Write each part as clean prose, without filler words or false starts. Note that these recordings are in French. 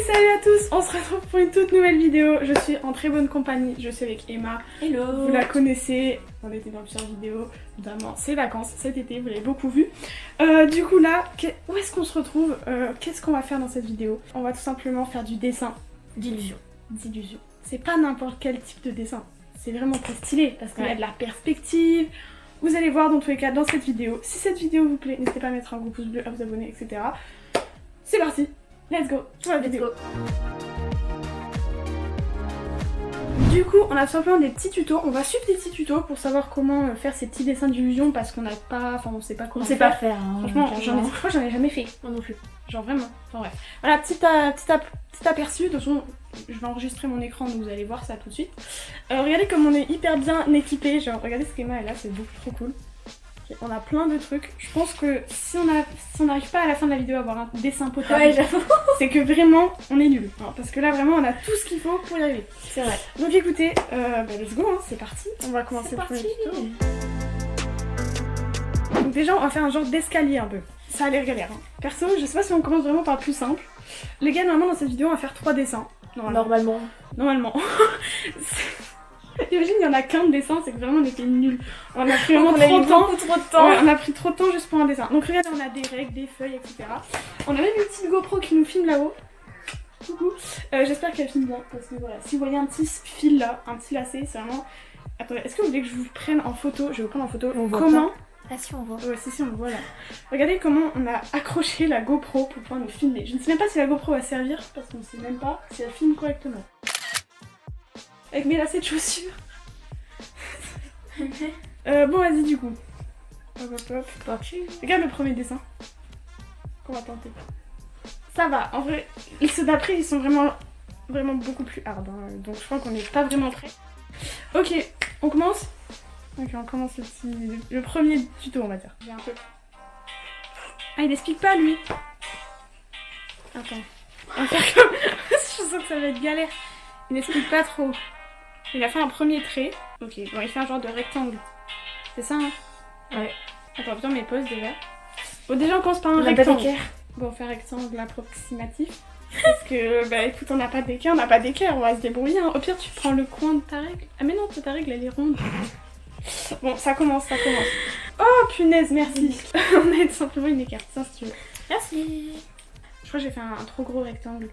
Salut à tous, on se retrouve pour une toute nouvelle vidéo. Je suis en très bonne compagnie, je suis avec Emma. Hello. Vous la connaissez, on était dans plusieurs vidéos, notamment ces vacances cet été, vous l'avez beaucoup vu. Du coup là, où est-ce qu'on se retrouve? Qu'est-ce qu'on va faire dans cette vidéo? On va tout simplement faire du dessin D'illusion. d'illusion. C'est pas n'importe quel type de dessin, c'est vraiment très stylé parce qu'il y a de la perspective. Vous allez voir dans tous les cas dans cette vidéo. Si cette vidéo vous plaît, n'hésitez pas à mettre un gros pouce bleu, à vous abonner, etc. C'est parti, let's go pour la vidéo. Du coup, on a tout simplement des petits tutos. On va suivre des petits tutos pour savoir comment faire ces petits dessins d'illusion parce qu'on n'a pas, enfin on sait pas comment On sait pas faire. Hein, franchement, je crois que j'en ai jamais fait. Moi non plus. Genre vraiment. Enfin bref. Voilà, petit aperçu. De toute façon, je vais enregistrer mon écran donc vous allez voir ça tout de suite. Regardez comme on est hyper bien équipé. Genre regardez ce qu'Emma est là, c'est beaucoup trop cool. On a plein de trucs. Je pense que si on n'arrive pas à la fin de la vidéo à avoir un dessin potable, Ouais, j'avoue. C'est que vraiment on est nul. Hein, parce que là vraiment on a tout ce qu'il faut pour y arriver. C'est vrai. Donc écoutez, let's go, hein, c'est parti. On va commencer le premier tuto. Donc déjà on va faire un genre d'escalier un peu. Ça a l'air galère. Hein. Perso, je sais pas si on commence vraiment par le plus simple. Les gars, normalement dans cette vidéo on va faire 3 dessins. Normalement. Imagine, il y en a qu'un de dessin, c'est que vraiment on était nuls. On a pris vraiment trop de temps. Trop de temps. Ouais, on a pris trop de temps juste pour un dessin. Donc regardez, on a des règles, des feuilles, etc. On a même une petite GoPro qui nous filme là-haut. Coucou. J'espère qu'elle filme bien parce que voilà, si vous voyez un petit fil là, un petit lacet, c'est vraiment... Attendez, est-ce que vous voulez que je vous prenne en photo? Je vais vous prendre en photo. On voit comment? Ah si, on voit. Ouais, si, on voit là. Regardez comment on a accroché la GoPro pour pouvoir nous filmer. Je ne sais même pas si la GoPro va servir parce qu'on ne sait même pas si elle filme correctement. Avec mes lacets de chaussures. Bon, vas-y du coup. Hop. Regarde le premier dessin qu'on va tenter. Ça va, en vrai, ceux d'après ils sont vraiment beaucoup plus hard. Hein. Donc je crois qu'on n'est pas vraiment prêts. Ok, on commence. Ok, on commence le premier tuto, on va dire. J'ai un peu. Ah, il explique pas lui. Attends. On va faire comme. Je sens que ça va être galère. Il n'explique pas trop. Il a fait un premier trait. Ok, bon, il fait un genre de rectangle. C'est ça, hein? Ouais. Attends, putain, mes poses déjà. Bon, déjà, on commence par un rectangle. Bon, on fait un rectangle approximatif. Parce que, bah écoute, on n'a pas d'équerre, on va se débrouiller. Hein. Au pire, tu prends le coin de ta règle. Ah, mais non, ta règle, elle est ronde. Bon, ça commence. Oh, punaise, merci. On a tout simplement une écarte, ça, si tu veux. Merci. Je crois que j'ai fait un trop gros rectangle.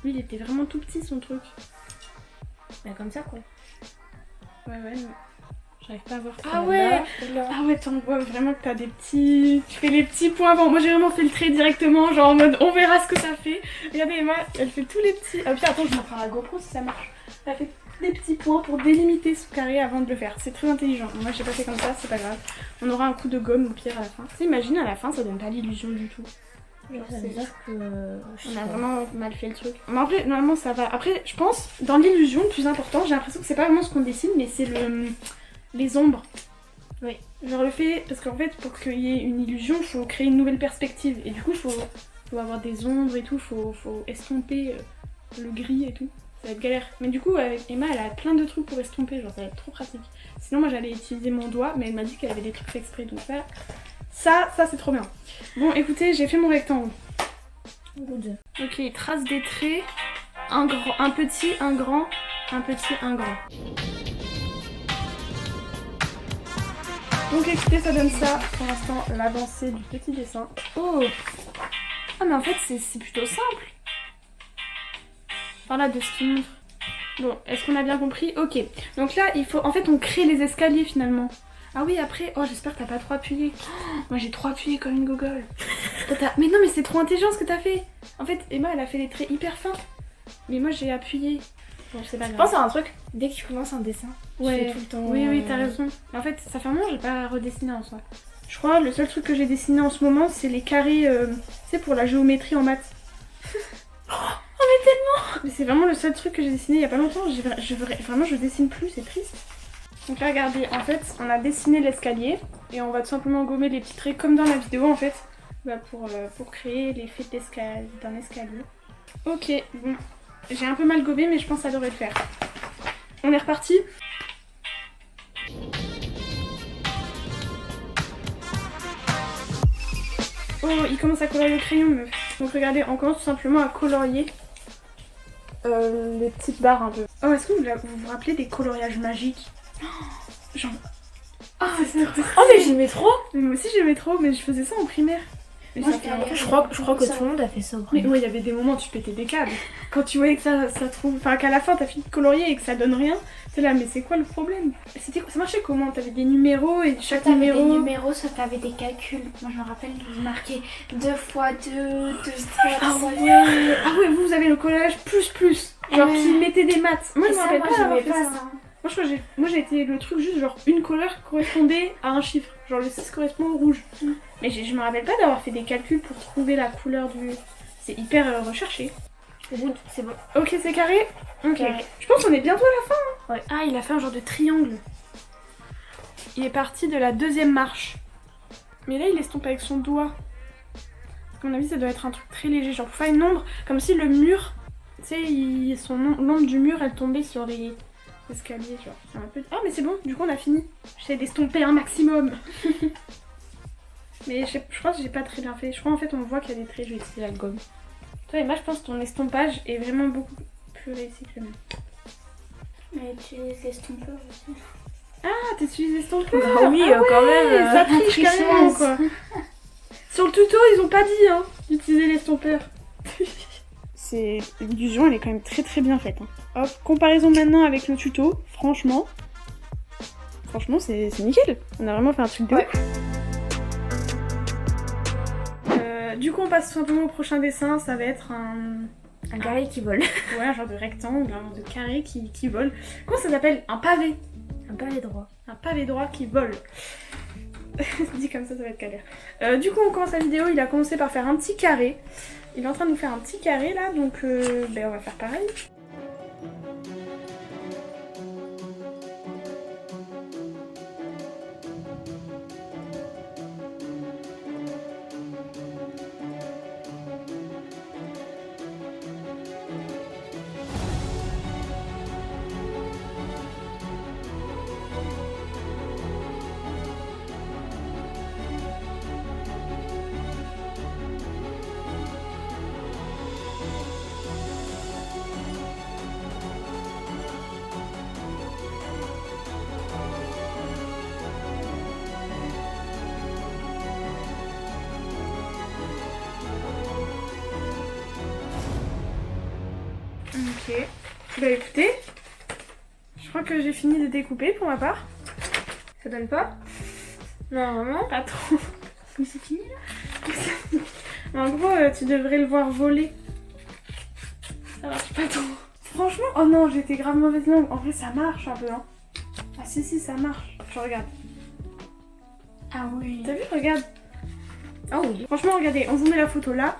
Lui, il était vraiment tout petit, son truc. Bah comme ça quoi. Ouais, mais j'arrive pas à voir. Ah ouais. Ah ouais, t'en vois vraiment que t'as des petits... Tu fais les petits points avant. Moi j'ai vraiment fait le trait directement, genre en mode on verra ce que ça fait. Regardez Emma, elle fait tous les petits... Ah puis attends, je montrerai à la GoPro si ça marche. Elle fait des petits points pour délimiter ce carré avant de le faire. C'est très intelligent. Moi j'ai pas fait comme ça, c'est pas grave. On aura un coup de gomme au pire à la fin. Tu sais, imagine à la fin ça donne pas l'illusion du tout. Genre, ça veut dire que... On a vraiment mal fait le truc. Mais après, normalement ça va. Après, je pense, dans l'illusion, le plus important, j'ai l'impression que c'est pas vraiment ce qu'on dessine, mais c'est les ombres. Oui. Genre le fait, parce qu'en fait, pour qu'il y ait une illusion, il faut créer une nouvelle perspective. Et du coup, il faut avoir des ombres et tout, faut estomper le gris et tout. Ça va être galère. Mais du coup, avec Emma, elle a plein de trucs pour estomper, genre ça va être trop pratique. Sinon, moi j'allais utiliser mon doigt, mais elle m'a dit qu'elle avait des trucs fait exprès, donc ça c'est trop bien. Bon, écoutez, j'ai fait mon rectangle. Good. Ok, il trace des traits. Un petit, un grand, un petit, un grand. Donc écoutez, ça donne ça. Pour l'instant, l'avancée du petit dessin. Oh! Ah mais en fait, c'est plutôt simple. Enfin là, de ce qu'il montre. Bon, est-ce qu'on a bien compris? Ok. Donc là, il faut... En fait, on crée les escaliers finalement. Ah oui, après, oh j'espère que t'as pas trop appuyé. Oh, moi j'ai trop appuyé comme une gogole. Mais non mais c'est trop intelligent ce que t'as fait. En fait, Emma elle a fait les traits hyper fins. Mais moi j'ai appuyé. Bon, c'est pas grave. Je pense à un truc, dès que tu commences un dessin, ouais, tu fais tout le temps... Oui, t'as raison. En fait, ça fait un moment que j'ai pas redessiné en soi. Je crois le seul truc que j'ai dessiné en ce moment, c'est les carrés, tu sais, pour la géométrie en maths. Oh mais tellement. Mais c'est vraiment le seul truc que j'ai dessiné il y a pas longtemps. Vraiment je dessine plus, c'est triste. Donc là regardez, en fait on a dessiné l'escalier et on va tout simplement gommer les petits traits comme dans la vidéo en fait, bah, pour créer l'effet d'un escalier. Ok, bon, j'ai un peu mal gommé mais je pense que ça devrait le faire. On est reparti. Oh, il commence à colorier le crayon meuf. Donc regardez, on commence tout simplement à colorier les petites barres un peu. Oh, est-ce que vous vous rappelez des coloriages magiques? Genre... Ah, c'est trop... Oh, mais j'aimais trop. Mais moi aussi j'aimais trop, mais je faisais ça en primaire. Mais Moi, ça fait longtemps. je crois que tout le monde a fait ça au Mais premier. ouais, il y avait des moments où tu pétais des câbles. Quand tu voyais que ça trouve... Enfin, qu'à la fin, t'as fini de colorier et que ça donne rien, t'es là, mais c'est quoi le problème? Ça marchait comment? T'avais des numéros et chaque T'avais numéro... des numéros, soit t'avais des calculs. Moi je me rappelle, je marquais 2 fois 2, 2 fois 3. Ah ouais, vous avez le collage plus. Genre Ouais. qui mettait des maths. Moi, je me rappelle pas d'avoir j'aimais fait ça. Moi, je crois que j'ai été le truc juste genre une couleur correspondait à un chiffre. Genre le 6 correspond au rouge. Mais je me rappelle pas d'avoir fait des calculs pour trouver la couleur du... C'est hyper recherché. C'est bon. Ok, c'est carré. Ok. Carré. Je pense qu'on est bientôt à la fin. Hein. Ouais. Ah, il a fait un genre de triangle. Il est parti de la 2e marche. Mais là, il estompe avec son doigt. À mon avis, ça doit être un truc très léger. Genre pour faire une ombre, comme si le mur... Tu sais, l'ombre du mur, elle tombait sur les escaliers. Genre, c'est un peu... Ah, mais c'est bon, du coup, on a fini. J'essaie d'estomper un maximum. Mais je crois que j'ai pas très bien fait. Je crois en fait, on voit qu'il y a des traits. Je vais utiliser la gomme. Toi, Emma, je pense que ton estompage est vraiment beaucoup plus réussi que le mien. Mais tu les estompeurs aussi. Ah, t'utilises l'estompeur? Bah oui, Ah ouais, quand même. ça triche tricheuse. carrément, quoi. Sur le tuto, ils ont pas dit, hein, d'utiliser l'estompeur. L'illusion, elle est quand même très bien faite. Hein. Hop, comparaison maintenant avec le tuto, franchement, c'est nickel. On a vraiment fait un truc de... Ouais. Du coup, on passe tout simplement au prochain dessin. Ça va être Un carré qui vole. ouais, un genre de rectangle, un genre de carré qui vole. Comment ça s'appelle? Un pavé. Un pavé droit. Un pavé droit qui vole. Dit comme ça va être galère. Du coup, on commence la vidéo. Il a commencé par faire un petit carré. Il est en train de nous faire un petit carré là, donc on va faire pareil. Ok. Bah écoutez, je crois que j'ai fini de découper pour ma part. Ça donne pas? Non, vraiment? Pas trop. Mais c'est fini là? En gros, tu devrais le voir voler. Ça marche pas trop. Franchement, oh non, j'ai été grave mauvaise langue. En vrai, ça marche un peu, hein. Ah si, ça marche. Je regarde. Ah oui. T'as vu, regarde. Ah oui. Franchement, regardez, on vous met la photo là.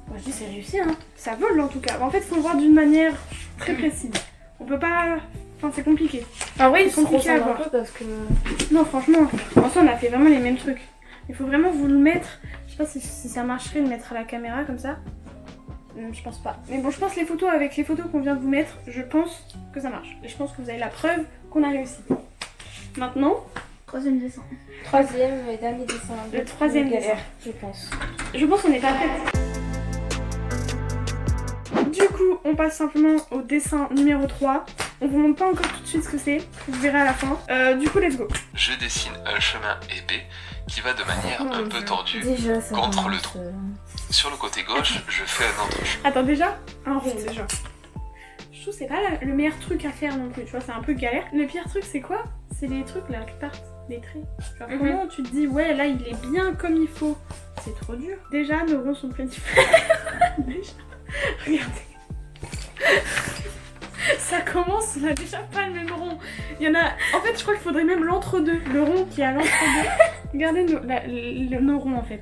Moi, je dis c'est réussi, hein. Ça vole en tout cas. En fait, faut le voir d'une manière très précise. On peut pas... Enfin, c'est compliqué. En vrai, C'est ils sont compliqué à un voir. peu parce que... Non, franchement, en soi, on a fait vraiment les mêmes trucs. Il faut vraiment vous le mettre. Je sais pas si ça marcherait de mettre à la caméra comme ça. Je pense pas. Mais bon, je pense les photos avec les photos qu'on vient de vous mettre, je pense que ça marche. Et je pense que vous avez la preuve qu'on a réussi. Maintenant, 3e dessin. 3e et dernier dessin. le 3e galère, dessin. je pense. Je pense qu'on est pas prête. Du coup, on passe simplement au dessin numéro 3. On vous montre pas encore tout de suite ce que c'est. Vous verrez à la fin. Du coup, let's go. Je dessine un chemin épais qui va de manière un peu tordue. Déjà, ça Contre le commence, trou. Sur le côté gauche, je fais un autre chemin. Attends, déjà un rond, déjà. Je trouve que c'est pas le meilleur truc à faire non plus, tu vois, c'est un peu galère. Le pire truc, c'est quoi? C'est les trucs là qui partent, les traits. Genre, comment tu te dis, ouais, là, il est bien comme il faut. C'est trop dur. Déjà, nos ronds sont très différents. Déjà, regardez. Ça commence, on a déjà pas le même rond. Il y en a... En fait, je crois qu'il faudrait même l'entre-deux. Le rond qui est à l'entre-deux. Regardez nos ronds, en fait.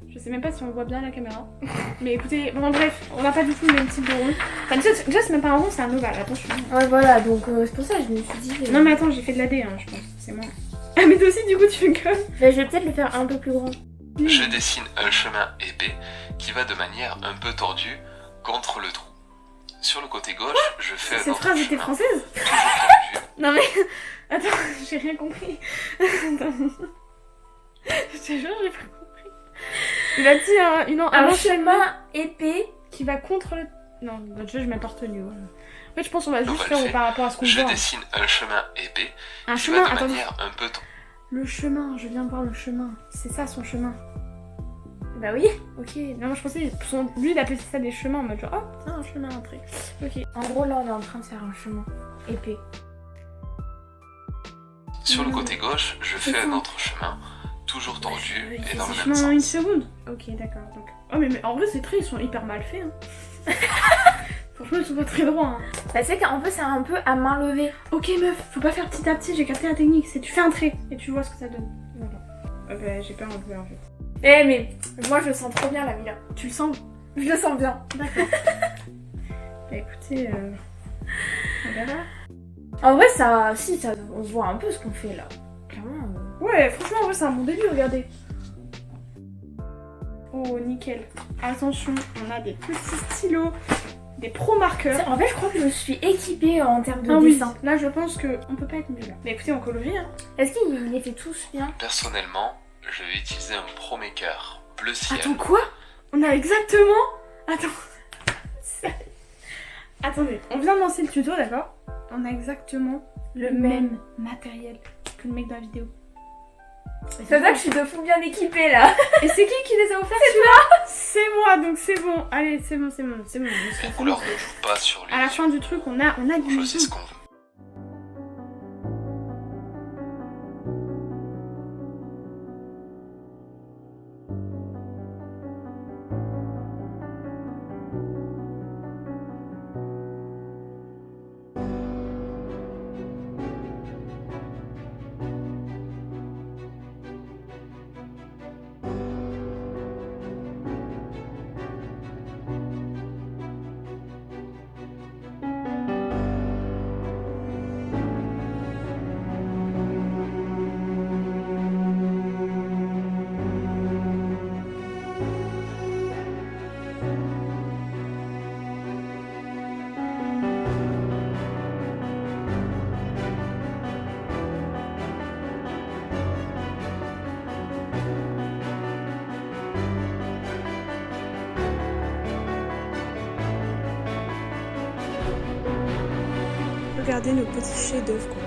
Je sais même pas si on voit bien la caméra. Mais écoutez, bon bref, on n'a pas du tout le même type de rond. Enfin, déjà, c'est même pas un rond, c'est un ovale, attention. Ouais, voilà, donc c'est pour ça que je me suis dit... Non mais attends, j'ai fait de la D, hein, je pense. C'est moi. Ah mais toi aussi, du coup, tu fais comme... Bah, je vais peut-être le faire un peu plus grand. Je dessine un chemin épais qui va de manière un peu tordue contre le trou. Sur le côté gauche, je fais un Cette autre phrase était chemin. française? Toujours tordu. Non mais... Attends, j'ai rien compris. Attends. Je te jure, j'ai pas compris. Il a dit un Un chemin épais qui va contre Non, déjà je m'ai pas retenu. Ouais. En fait, je pense qu'on va Donc, juste elle faire fait, par rapport à ce qu'on je voit. dessine un chemin épais Un qui chemin, va de attendez. manière un peu... Le chemin, je viens de voir le chemin. C'est ça son chemin. Bah oui. Ok, non, je pensais, lui il appelait ça des chemins en mode genre, oh, c'est un chemin entré. Ok. En gros, là, on est en train de faire un chemin épais. Sur le côté gauche, je fais C'est un ça. autre chemin, toujours tordu et dans le C'est même chemin en une sens. seconde. Ok, d'accord. Donc... Oh, mais en vrai, ces traits ils sont hyper mal faits. Hein. Franchement, ils sont pas très droits. Hein. Bah, c'est qu'en fait, c'est un peu à main levée. Ok, meuf, faut pas faire petit à petit, j'ai capté la technique. C'est tu fais un trait et tu vois ce que ça donne. Voilà. Bah, j'ai pas enlevé en fait. Eh, mais moi, je le sens trop bien, la Mila. Tu le sens? Je le sens bien. D'accord. Bah écoutez, on verra. En vrai, ça, si, ça, on voit un peu ce qu'on fait là. Clairement. Ouais, franchement, en vrai, c'est un bon début, regardez. Oh, nickel. Attention, on a des petits stylos, des pro marqueurs. En fait, je crois que je suis équipée en termes de Ah oui, dessin. là je pense que on peut pas être mieux là. Mais écoutez, on colorie hein. Est-ce qu'ils les fait tous bien? Personnellement, je vais utiliser un Pro Maker bleu ciel. Attends, quoi? On a exactement... Attends. Attendez, on vient de lancer le tuto, d'accord? On a exactement le même matériel que le mec de la vidéo. C'est ça que je suis de fou bien équipée là. Et c'est qui les a offerts celui-là? C'est moi, donc c'est bon. Allez, c'est bon. Les couleurs ne jouent pas sur À la les fin du truc, on a on du choisit ce qu'on veut. Regardez nos petits chefs-d'œuvre quoi.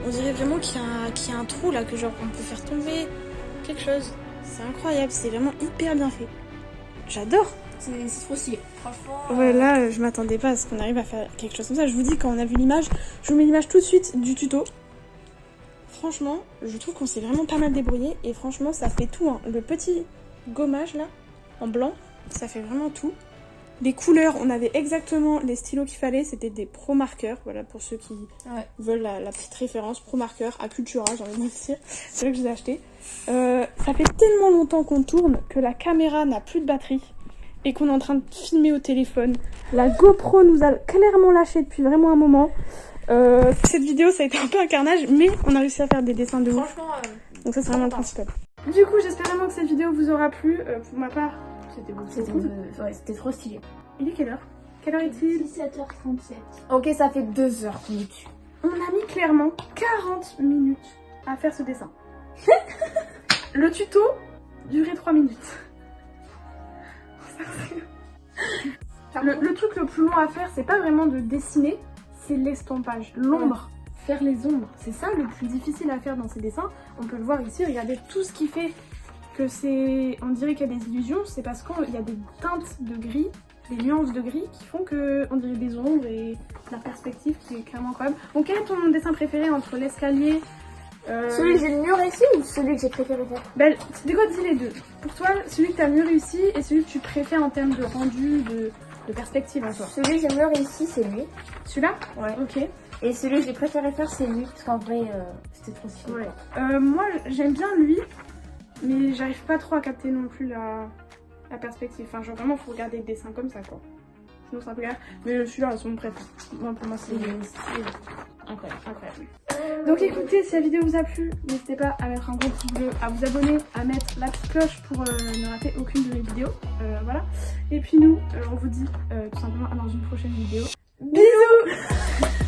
On dirait vraiment qu'il y a un trou là, que genre on peut faire tomber quelque chose. C'est incroyable, c'est vraiment hyper bien fait. J'adore. C'est trop stylé. Franchement. Ouais, là je m'attendais pas à ce qu'on arrive à faire quelque chose comme ça. Je vous dis, quand on a vu l'image, je vous mets l'image tout de suite du tuto. Franchement, je trouve qu'on s'est vraiment pas mal débrouillé et franchement ça fait tout. Hein. Le petit gommage là, en blanc, ça fait vraiment tout. Les couleurs, on avait exactement les stylos qu'il fallait, c'était des pro marqueurs, voilà pour ceux qui veulent la petite référence, pro marqueurs à Cultura, j'ai envie de me dire, c'est là que je les ai achetés. Ça fait tellement longtemps qu'on tourne que la caméra n'a plus de batterie et qu'on est en train de filmer au téléphone. La GoPro nous a clairement lâché depuis vraiment un moment. Cette vidéo ça a été un peu un carnage, mais on a réussi à faire des dessins de ouf. Franchement. Donc ça c'est vraiment le principal. Du coup j'espère vraiment que cette vidéo vous aura plu. Pour ma part, c'était beau. C'était trop stylé. Il est quelle heure? Quelle heure est-il? 17h37. Ok, ça fait 2 heures qu'on est dessus. On a mis clairement 40 minutes à faire ce dessin. Le tuto durait 3 minutes. Le truc le plus long à faire, c'est pas vraiment de dessiner, c'est l'estompage, l'ombre. Faire les ombres, c'est ça le plus difficile à faire dans ces dessins. On peut le voir ici, regardez tout ce qui fait que c'est... On dirait qu'il y a des illusions, c'est parce qu'il y a des teintes de gris, des nuances de gris qui font que on dirait des ombres et la perspective qui est clairement incroyable. Donc quel est ton dessin préféré entre l'escalier Celui que j'ai le mieux réussi ou celui que j'ai préféré faire? Ben, c'est quoi, dis les deux. Pour toi, celui que tu as mieux réussi et celui que tu préfères en termes de rendu, de perspective en soi. Celui que j'ai le mieux réussi, c'est lui. Celui-là? Ouais. Ok. Et celui que j'ai préféré faire, c'est lui. Parce qu'en vrai, c'était trop stylé. Ouais. Moi, j'aime bien lui, mais j'arrive pas trop à capter non plus la perspective. Enfin, genre vraiment, faut regarder le dessin comme ça, quoi. Sinon, c'est un peu galère. Mais celui-là, c'est mon préféré. Moi, pour moi, c'est incroyable. Donc écoutez, si la vidéo vous a plu, n'hésitez pas à mettre un gros pouce bleu, à vous abonner, à mettre la petite cloche pour ne rater aucune de mes vidéos. Voilà. Et puis nous, on vous dit tout simplement à dans une prochaine vidéo. Bisous.